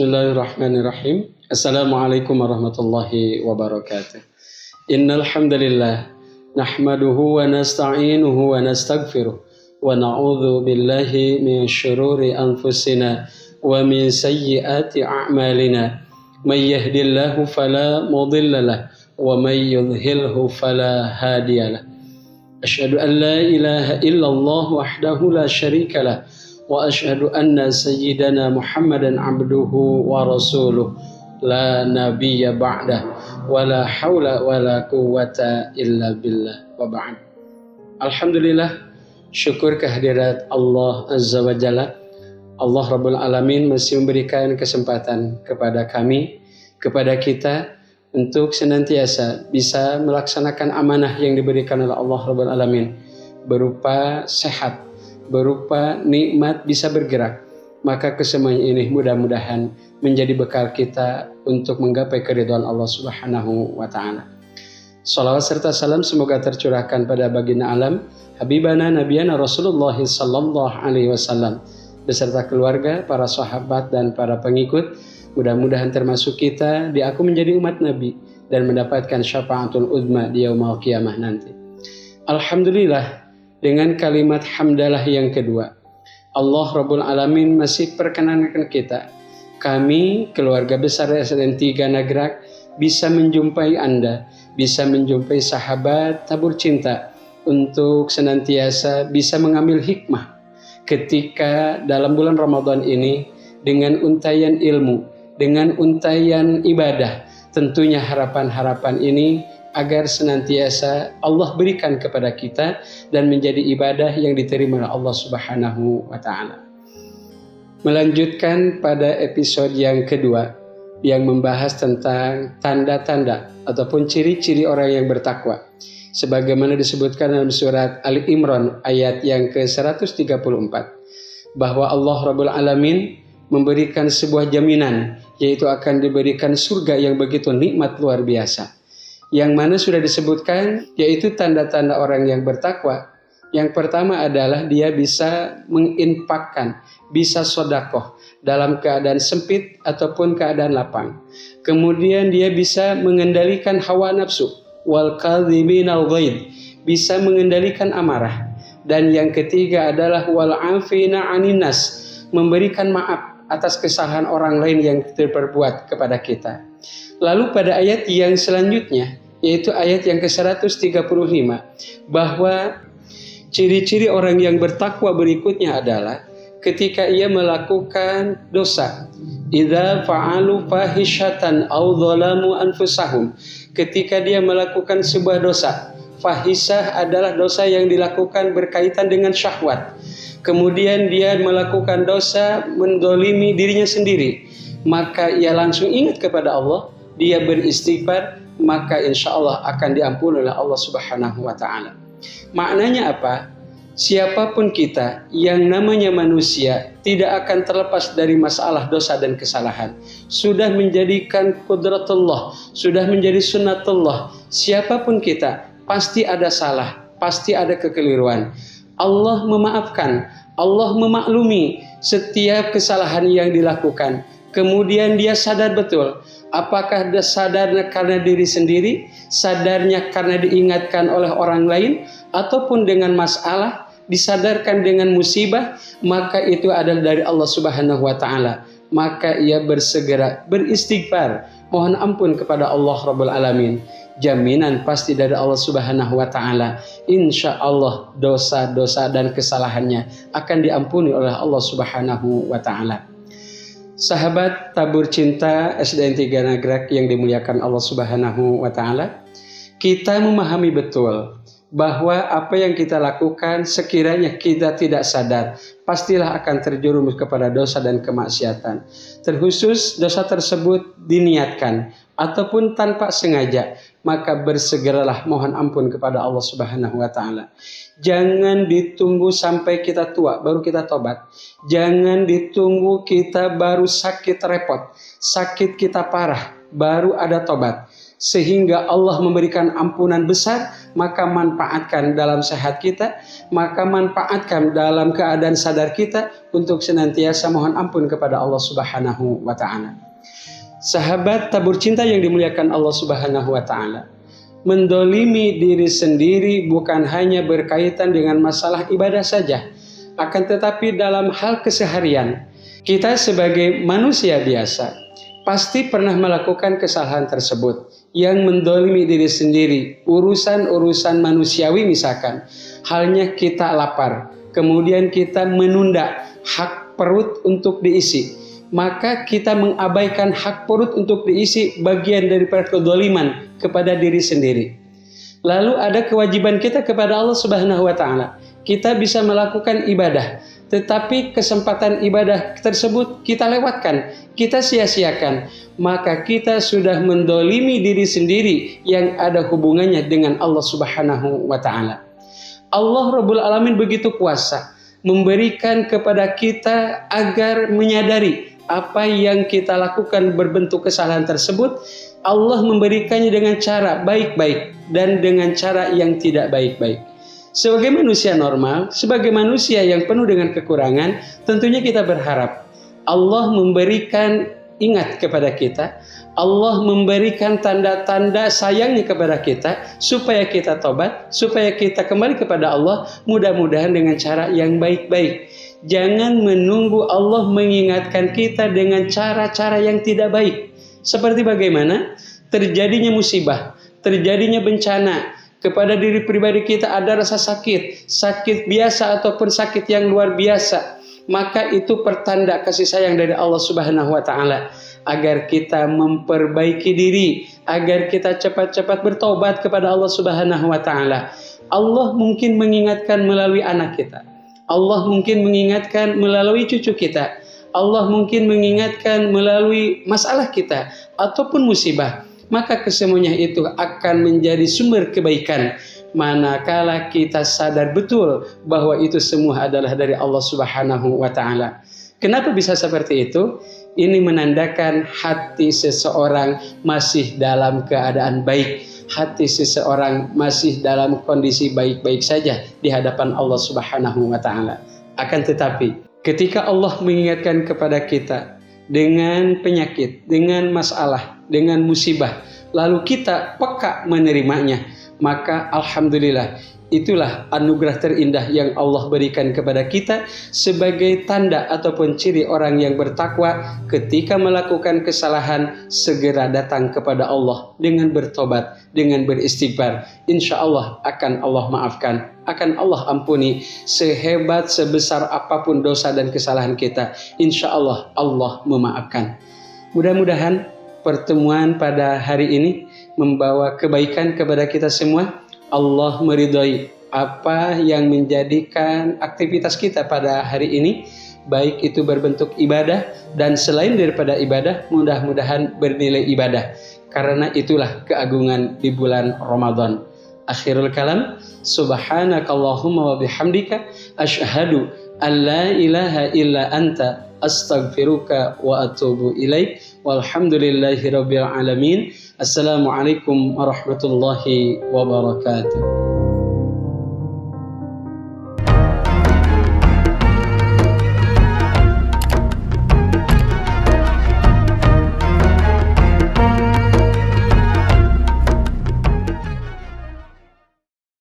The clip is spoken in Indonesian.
Bismillahirrahmanirrahim. Assalamualaikum warahmatullahi wabarakatuh. Innal hamdalillah nahmaduhu wa nasta'inuhu wa nastaghfiruh wa na'udzu billahi min syururi anfusina wa min sayyiati a'malina. May yahdihillahu fala mudilla lahu wa may yudhlilhu fala hadiyalah. Asyhadu an la ilaha illallah wahdahu la syarika lah wa asyhadu anna sayyidana Muhammadan abduhu wa rasuluh la nabiyya ba'dah wa la hawla wa la quwwata illa billah wa ba'd. Alhamdulillah, syukur kehadirat Allah Azza wa Jalla. Allah Rabbul Alamin masih memberikan kesempatan kepada kami, kepada kita untuk senantiasa bisa melaksanakan amanah yang diberikan oleh Allah Rabbul Alamin berupa sehat, berupa nikmat bisa bergerak. Maka kesemuanya ini mudah-mudahan menjadi bekal kita untuk menggapai keridhaan Allah Subhanahu wa taala. Shalawat serta salam semoga tercurahkan pada baginda alam habibana nabiyana Rasulullah sallallahu alaihi wasallam beserta keluarga, para sahabat dan para pengikut. Mudah-mudahan termasuk kita diaku menjadi umat Nabi dan mendapatkan syafaatul uzma di yaumul qiyamah nanti. Alhamdulillah, dengan kalimat hamdalah yang kedua, Allah Rabbul Alamin masih perkenankan kita, kami keluarga besar SDN 3 Nagrak bisa menjumpai Anda, bisa menjumpai sahabat tabur cinta untuk senantiasa bisa mengambil hikmah ketika dalam bulan Ramadan ini dengan untayan ilmu, dengan untayan ibadah. Tentunya harapan-harapan ini agar senantiasa Allah berikan kepada kita dan menjadi ibadah yang diterima oleh Allah Subhanahu wa taala. Melanjutkan pada episode yang kedua yang membahas tentang tanda-tanda ataupun ciri-ciri orang yang bertakwa. Sebagaimana disebutkan dalam surat Ali Imran ayat yang ke-134 bahwa Allah Rabbul Alamin memberikan sebuah jaminan, yaitu akan diberikan surga yang begitu nikmat luar biasa. Yang mana sudah disebutkan, yaitu tanda-tanda orang yang bertakwa. Yang pertama adalah dia bisa menginfakkan, bisa sedekah dalam keadaan sempit ataupun keadaan lapang. Kemudian dia bisa mengendalikan hawa nafsu, wal kadhiminal ghaid, bisa mengendalikan amarah. Dan yang ketiga adalah wal afina 'anin nas, memberikan maaf atas kesalahan orang lain yang terperbuat kepada kita. Lalu pada ayat yang selanjutnya, yaitu ayat yang ke-135, bahwa ciri-ciri orang yang bertakwa berikutnya adalah ketika ia melakukan dosa. Idza fa'alu fahishatan aw dzalamu anfusahum, ketika dia melakukan sebuah dosa. Fahisah adalah dosa yang dilakukan berkaitan dengan syahwat. Kemudian dia melakukan dosa mendolimi dirinya sendiri, maka ia langsung ingat kepada Allah, dia beristighfar, maka insya Allah akan diampuni oleh Allah Subhanahu wa taala. Maknanya apa? Siapapun kita yang namanya manusia tidak akan terlepas dari masalah dosa dan kesalahan. Sudah menjadikan qudratullah, sudah menjadi sunnatullah. Siapapun kita pasti ada salah, pasti ada kekeliruan. Allah memaafkan, Allah memaklumi setiap kesalahan yang dilakukan. Kemudian dia sadar betul, apakah dia sadarnya karena diri sendiri, sadarnya karena diingatkan oleh orang lain, ataupun dengan masalah, disadarkan dengan musibah, maka itu adalah dari Allah Subhanahu wa taala. Maka ia bersegera beristighfar, mohon ampun kepada Allah Rabbul Alamin. Jaminan pasti dari Allah Subhanahu wa taala. Insya Allah dosa-dosa dan kesalahannya akan diampuni oleh Allah Subhanahu wa taala. Sahabat tabur cinta SDN 3 Nagrak yang dimuliakan Allah Subhanahu wa taala, kita memahami betul bahwa apa yang kita lakukan sekiranya kita tidak sadar, pastilah akan terjerumus kepada dosa dan kemaksiatan. Terkhusus dosa tersebut diniatkan ataupun tanpa sengaja, maka bersegeralah mohon ampun kepada Allah Subhanahu wa taala. Jangan ditunggu sampai kita tua baru kita tobat. Jangan ditunggu kita baru sakit repot, sakit kita parah, baru ada tobat. Sehingga Allah memberikan ampunan besar, maka manfaatkan dalam sehat kita, maka manfaatkan dalam keadaan sadar kita untuk senantiasa mohon ampun kepada Allah Subhanahu wa Ta'ala. Sahabat tabur cinta yang dimuliakan Allah Subhanahu wa Ta'ala, mendolimi diri sendiri bukan hanya berkaitan dengan masalah ibadah saja, akan tetapi dalam hal keseharian. Kita sebagai manusia biasa pasti pernah melakukan kesalahan tersebut, yang mendolimi diri sendiri, urusan-urusan manusiawi misalkan, halnya kita lapar, kemudian kita menunda hak perut untuk diisi, maka kita mengabaikan hak perut untuk diisi, bagian daripada kedoliman kepada diri sendiri. Lalu ada kewajiban kita kepada Allah Subhanahu wa Ta'ala. Kita bisa melakukan ibadah, tetapi kesempatan ibadah tersebut kita lewatkan, kita sia-siakan, maka kita sudah mendolimi diri sendiri yang ada hubungannya dengan Allah Subhanahu wa Ta'ala. Allah Rabbul Alamin begitu kuasa memberikan kepada kita agar menyadari apa yang kita lakukan berbentuk kesalahan tersebut. Allah memberikannya dengan cara baik-baik dan dengan cara yang tidak baik-baik. Sebagai manusia normal, sebagai manusia yang penuh dengan kekurangan, tentunya kita berharap Allah memberikan ingat kepada kita, Allah memberikan tanda-tanda sayangnya kepada kita, supaya kita tobat, supaya kita kembali kepada Allah, mudah-mudahan dengan cara yang baik-baik. Jangan menunggu Allah mengingatkan kita dengan cara-cara yang tidak baik. Seperti bagaimana? Terjadinya musibah, terjadinya bencana, kepada diri pribadi kita ada rasa sakit, sakit biasa ataupun sakit yang luar biasa, maka itu pertanda kasih sayang dari Allah Subhanahu wa Ta'ala, agar kita memperbaiki diri, agar kita cepat-cepat bertobat kepada Allah Subhanahu wa Ta'ala. Allah mungkin mengingatkan melalui anak kita, Allah mungkin mengingatkan melalui cucu kita, Allah mungkin mengingatkan melalui masalah kita ataupun musibah. Maka kesemuanya itu akan menjadi sumber kebaikan manakala kita sadar betul bahwa itu semua adalah dari Allah Subhanahu wa Ta'ala. Kenapa bisa seperti itu? Ini menandakan hati seseorang masih dalam keadaan baik, hati seseorang masih dalam kondisi baik-baik saja di hadapan Allah Subhanahu wa Ta'ala. Akan tetapi ketika Allah mengingatkan kepada kita dengan penyakit, dengan masalah, dengan musibah, lalu kita peka menerimanya, maka alhamdulillah, itulah anugerah terindah yang Allah berikan kepada kita sebagai tanda ataupun ciri orang yang bertakwa. Ketika melakukan kesalahan, segera datang kepada Allah dengan bertobat, dengan beristighfar. Insya Allah akan Allah maafkan, akan Allah ampuni sehebat sebesar apapun dosa dan kesalahan kita. Insya Allah Allah memaafkan. Mudah-mudahan pertemuan pada hari ini membawa kebaikan kepada kita semua. Allah meridhai apa yang menjadikan aktivitas kita pada hari ini, baik itu berbentuk ibadah dan selain daripada ibadah, mudah-mudahan bernilai ibadah. Karena itulah keagungan di bulan Ramadan. Akhirul kalam, subhanakallahumma wa bihamdika, asyhadu an la ilaha illa anta, astaghfiruka wa atubu ilaik. Walhamdulillahi rabbil alamin. Assalamualaikum warahmatullahi wabarakatuh.